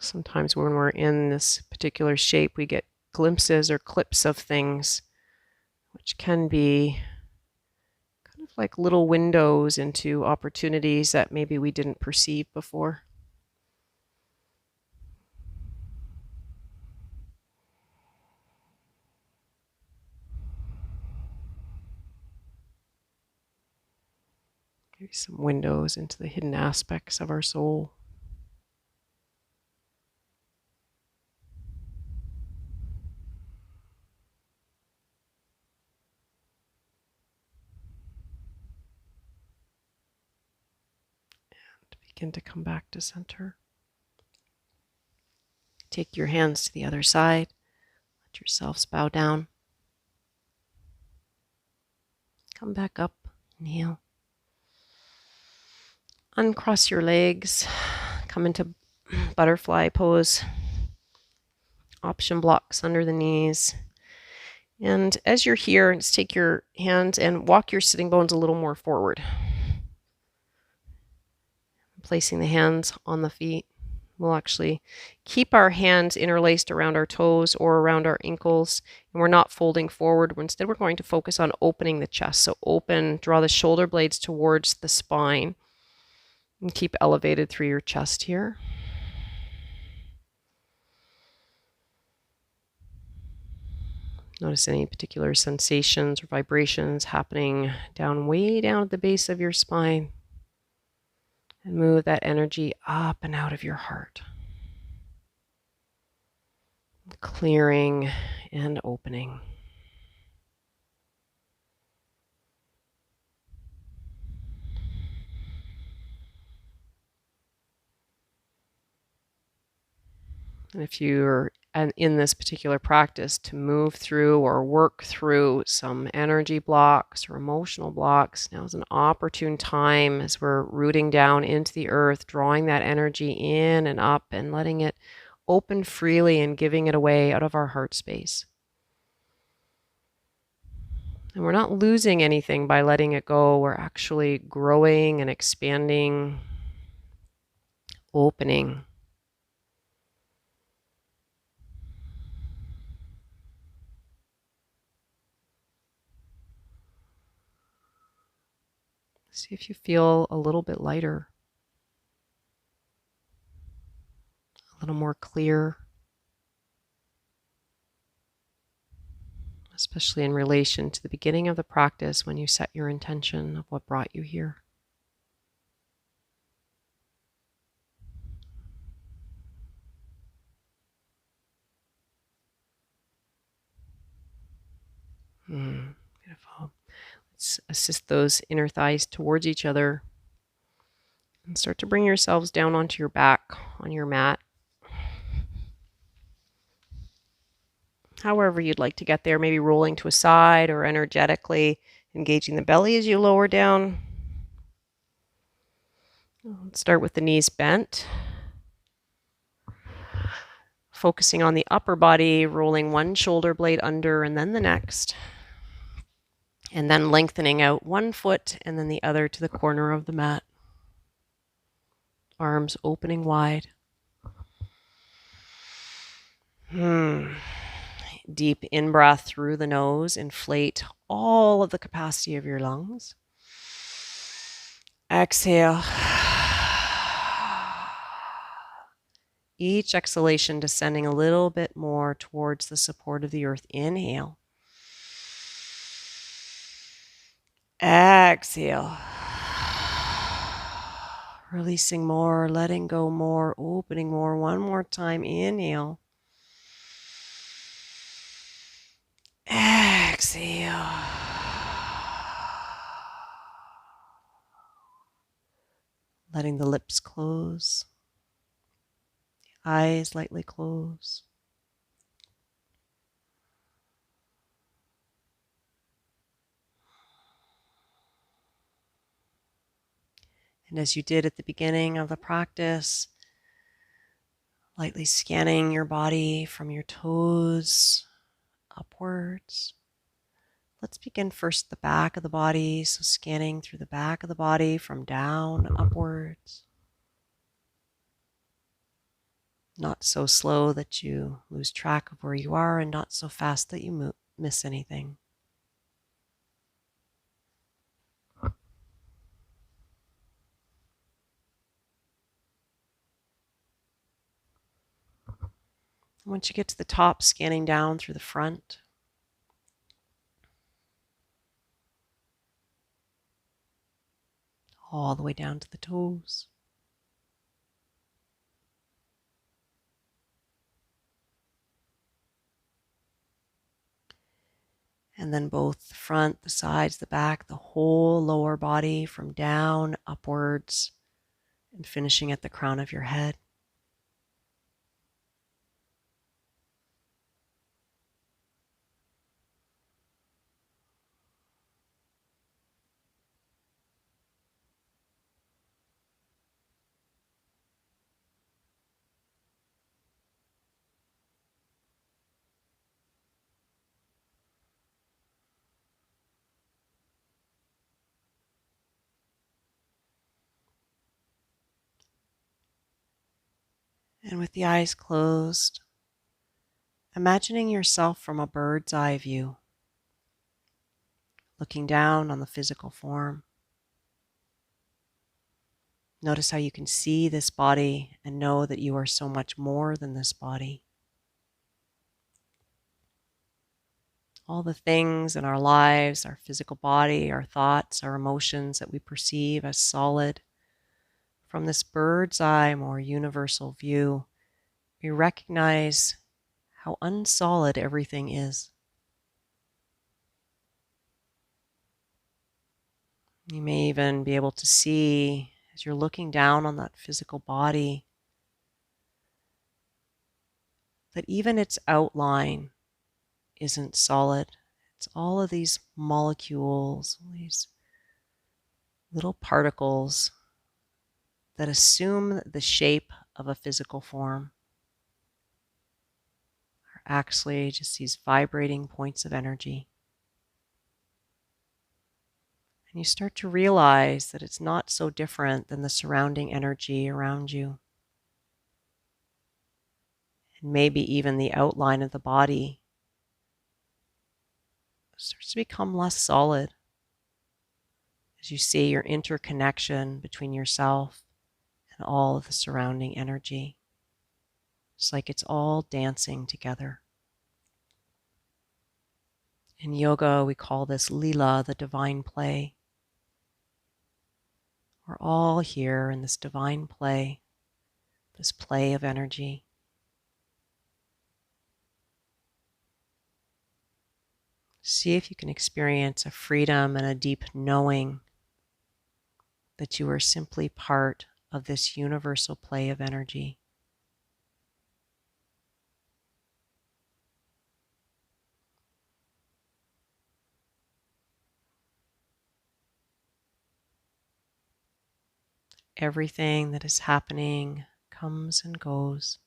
Sometimes when we're in this particular shape, we get glimpses or clips of things, which can be kind of like little windows into opportunities that maybe we didn't perceive before. Maybe some windows into the hidden aspects of our soul. And begin to come back to center. Take your hands to the other side. Let yourselves bow down. Come back up. Inhale. Uncross your legs. Come into butterfly pose. Option blocks under the knees. And as you're here, just take your hands and walk your sitting bones a little more forward. Placing the hands on the feet. We'll actually keep our hands interlaced around our toes or around our ankles, and we're not folding forward. Instead, we're going to focus on opening the chest. So open, draw the shoulder blades towards the spine, and keep elevated through your chest here. Notice any particular sensations or vibrations happening way down at the base of your spine. And move that energy up and out of your heart. Clearing and opening. And if you're in this particular practice to move through or work through some energy blocks or emotional blocks, now is an opportune time as we're rooting down into the earth, drawing that energy in and up and letting it open freely and giving it away out of our heart space. And we're not losing anything by letting it go. We're actually growing and expanding, opening. See if you feel a little bit lighter, a little more clear, especially in relation to the beginning of the practice when you set your intention of what brought you here. Beautiful. Let's assist those inner thighs towards each other and start to bring yourselves down onto your back on your mat. However you'd like to get there, maybe rolling to a side or energetically engaging the belly as you lower down. Let's start with the knees bent. Focusing on the upper body, rolling one shoulder blade under and then the next. And then lengthening out one foot and then the other to the corner of the mat. Arms opening wide. Deep in-breath through the nose. Inflate all of the capacity of your lungs. Exhale. Each exhalation descending a little bit more towards the support of the earth. Inhale. Exhale. Releasing more, letting go more, opening more. One more time. Inhale. Exhale. Letting the lips close. The eyes lightly close. And as you did at the beginning of the practice, lightly scanning your body from your toes upwards. Let's begin first the back of the body, so scanning through the back of the body from down upwards. Not so slow that you lose track of where you are, and not so fast that you miss anything. Once you get to the top, scanning down through the front. All the way down to the toes. And then both the front, the sides, the back, the whole lower body from down upwards and finishing at the crown of your head. And with the eyes closed, imagining yourself from a bird's eye view, looking down on the physical form. Notice how you can see this body and know that you are so much more than this body. All the things in our lives, our physical body, our thoughts, our emotions that we perceive as solid, from this bird's eye, more universal view, we recognize how unsolid everything is. You may even be able to see, as you're looking down on that physical body, that even its outline isn't solid. It's all of these molecules, these little particles that assume the shape of a physical form are actually just these vibrating points of energy. And you start to realize that it's not so different than the surrounding energy around you. And maybe even the outline of the body starts to become less solid as you see your interconnection between yourself and all of the surrounding energy. It's like it's all dancing together. In yoga, we call this lila, the divine play. We're all here in this divine play, this play of energy. See if you can experience a freedom and a deep knowing that you are simply part of this universal play of energy. Everything that is happening comes and goes,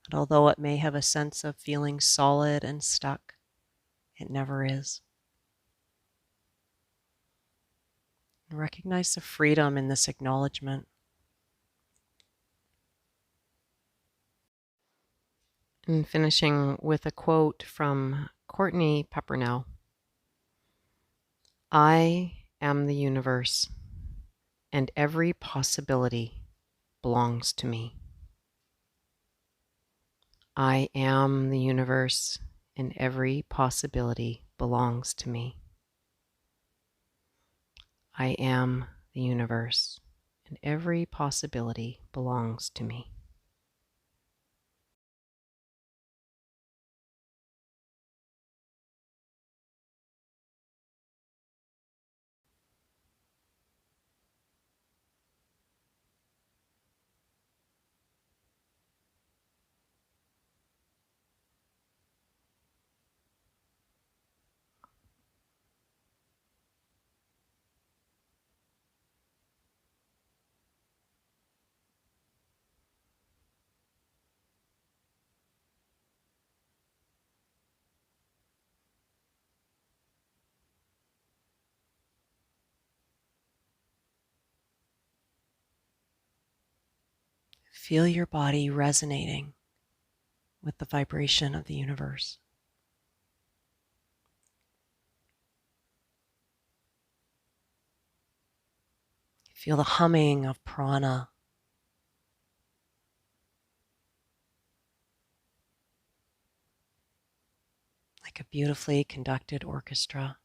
and although it may have a sense of feeling solid and stuck, it never is. And recognize the freedom in this acknowledgement. And finishing with a quote from Courtney Peppernell. I am the universe, and every possibility belongs to me. I am the universe, and every possibility belongs to me. I am the universe, and every possibility belongs to me. Feel your body resonating with the vibration of the universe. Feel the humming of prana. Like a beautifully conducted orchestra.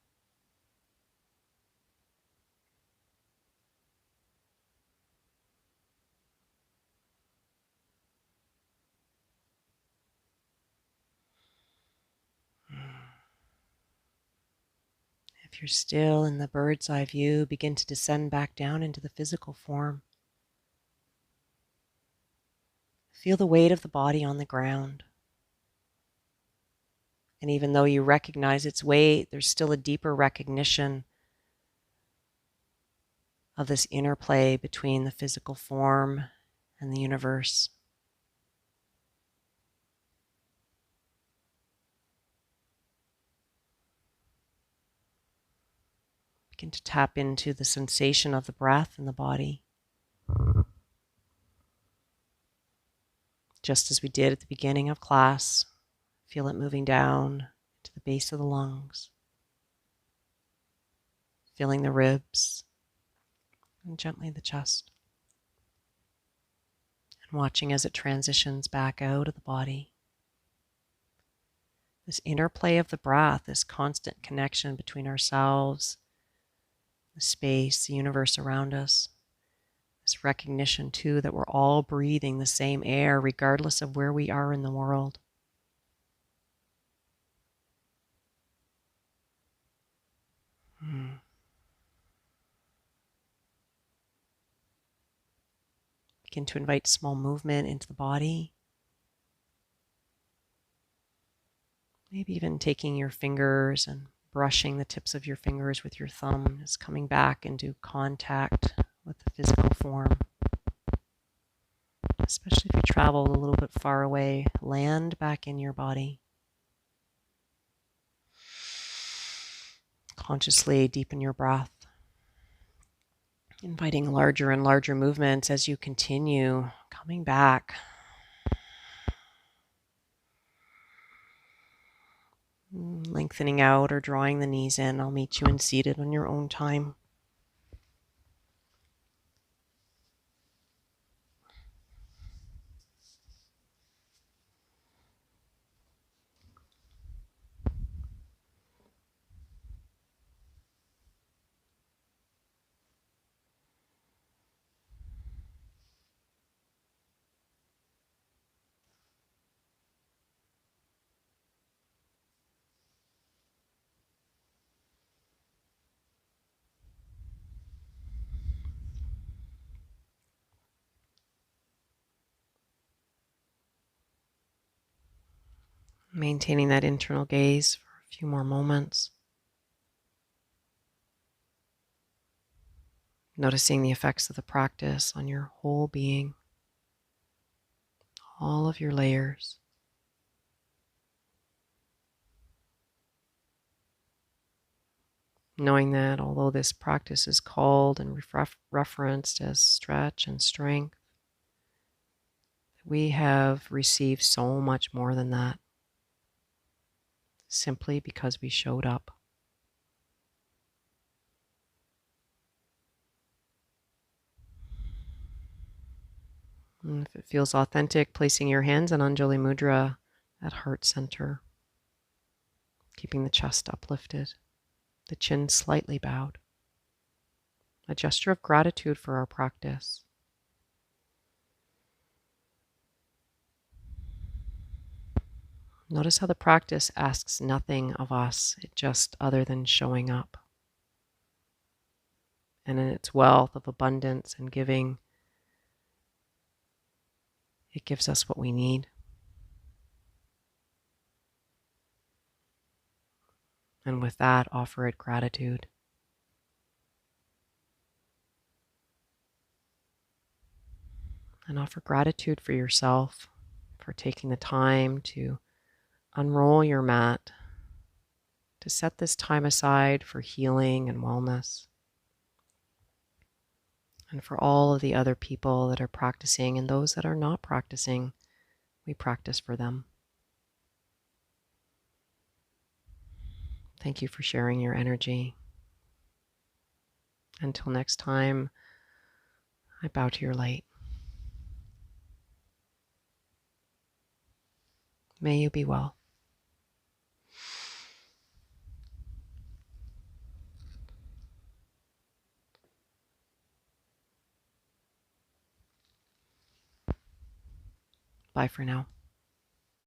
If you're still in the bird's eye view, begin to descend back down into the physical form. Feel the weight of the body on the ground. And even though you recognize its weight, there's still a deeper recognition of this interplay between the physical form and the universe. Begin to tap into the sensation of the breath in the body. Just as we did at the beginning of class, feel it moving down to the base of the lungs, feeling the ribs and gently the chest, and watching as it transitions back out of the body. This interplay of the breath, this constant connection between ourselves, the space, the universe around us. This recognition, too, that we're all breathing the same air regardless of where we are in the world. Begin to invite small movement into the body. Maybe even taking your fingers and brushing the tips of your fingers with your thumb, just coming back into contact with the physical form. Especially if you travel a little bit far away, land back in your body. Consciously deepen your breath, inviting larger and larger movements as you continue coming back. Lengthening out or drawing the knees in. I'll meet you in seated on your own time. Maintaining that internal gaze for a few more moments. Noticing the effects of the practice on your whole being, all of your layers. Knowing that although this practice is called and referenced as stretch and strength, we have received so much more than that, simply because we showed up. And if it feels authentic, placing your hands in Anjali Mudra at heart center, keeping the chest uplifted, the chin slightly bowed. A gesture of gratitude for our practice. Notice how the practice asks nothing of us, just other than showing up. And in its wealth of abundance and giving, it gives us what we need. And with that, offer it gratitude. And offer gratitude for yourself, for taking the time to unroll your mat, to set this time aside for healing and wellness. And for all of the other people that are practicing and those that are not practicing, we practice for them. Thank you for sharing your energy. Until next time, I bow to your light. May you be well. Bye for now.